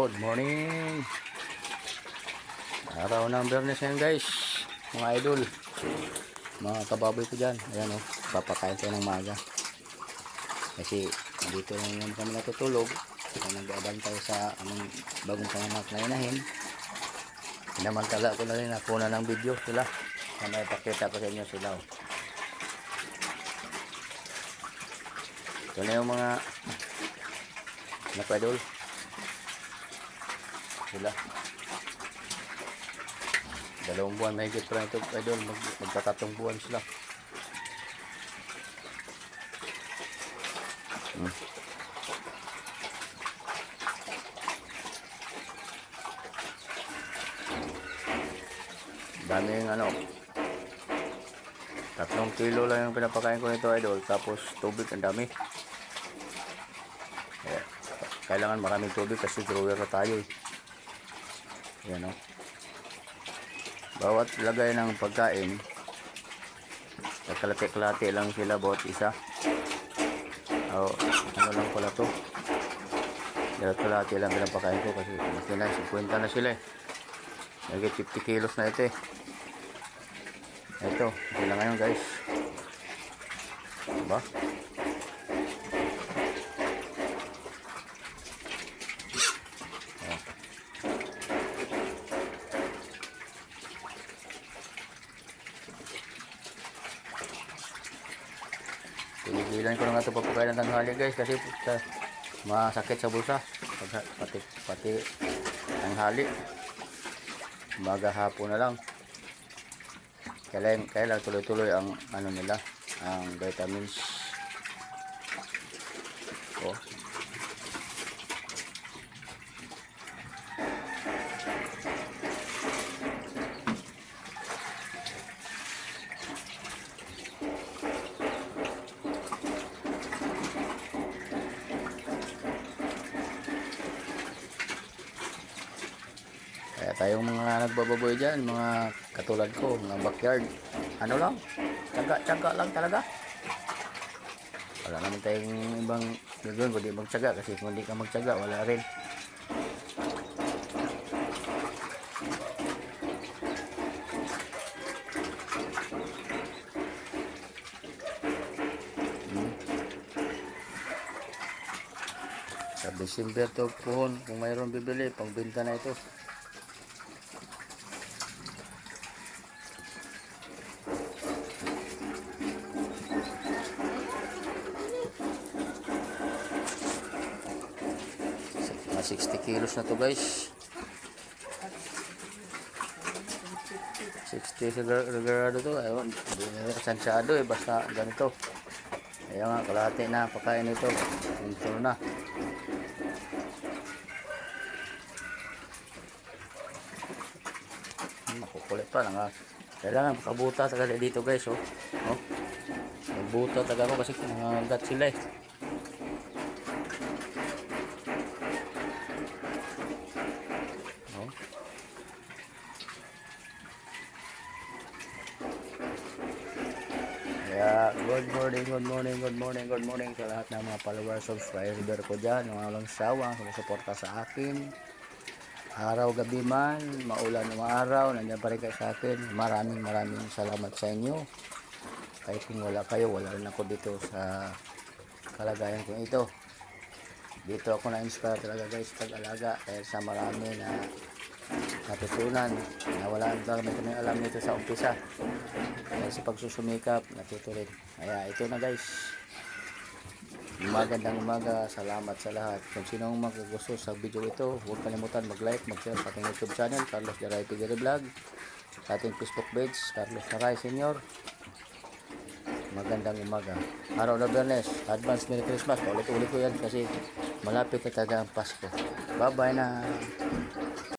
Good morning. Araw ng Biyernes yan guys. Mga idol. Mga kababoy ko dyan. Ayan o. Papakain tayo ng maga. Kasi dito lang naman kami natutulog. Kaya nag-aabang tayo sa aming bagong panganak na inahin. Pinamantala ko na rin. Nakuna ng video sila. Na may pakita ko sa inyo sila o. Ito na yung mga anak idol. Sila 2 buwan mahigit pa lang ito idol, magtatatong buwan sila. Dami yung 3 kilo lang yung pinapakain ko nito idol, tapos tubig ang dami. Kailangan maraming tubig kasi grower na tayo eh. Yan o. Bawat lagay ng pagkain, kalate-kalate lang sila bawat isa. O, ano lang pala to. Kalate lang pinapakain ko kasi sila, 50 na sila eh. Nagit 50 kilos na ito eh. Ito, sila ngayon guys. Diba? Piligilan ko na nga ito papakain ng tanghali guys kasi masakit sa bulsa pati tanghali, umaga hapon na lang. Kailan tuloy-tuloy ang ano nila, ang vitamins. Kaya tayong mga nagbababoy dyan, mga katulad ko, mga backyard, ano lang, tsaga lang talaga. Wala naman tayong ibang gagawin kundi magtsaga, kasi kung hindi ka magtsaga wala rin. Sa December to pohon, kung mayroon bibili, pangbenta na ito. Mga 60 kilos na to guys. 60 sa regarado to. Ayun, hindi na sansyado eh, basta ganito. Ayan nga, kalahati na pakain ito. Ito na. Makukulit pa lang. Kailangan makabuta talaga dito guys. Oh. Magbuta talaga ako kasi nangangagat sila eh. Kaya good morning sa lahat ng mga followers, subscriber ko dyan, mga walang sawang sumusuporta sa akin. Araw gabi man, maulan o araw, nandiyan pa rin kayo sa akin. Maraming salamat sa inyo. Kahit kung wala kayo, wala rin ako dito sa kalagayan ko ito. Dito ako na-inspire talaga guys pag-alaga, dahil sa marami na natutunan na wala naman kami alam nito sa umpisa. Dahil sa pagsusumikap, natuto rin. Kaya ito na guys, magandang umaga, salamat sa lahat. Kung sino maggusto sa video ito, huwag kalimutan mag-like, mag-share sa ating YouTube channel, Carlos Jaray Pigiri Vlog, sa ating Facebook page, Carlos Jaray Senior. Magandang umaga, araw na Biyernes, advance Merry Christmas. Ulit-ulit ko yan kasi malapit na talaga ang Pasko. Bye bye na.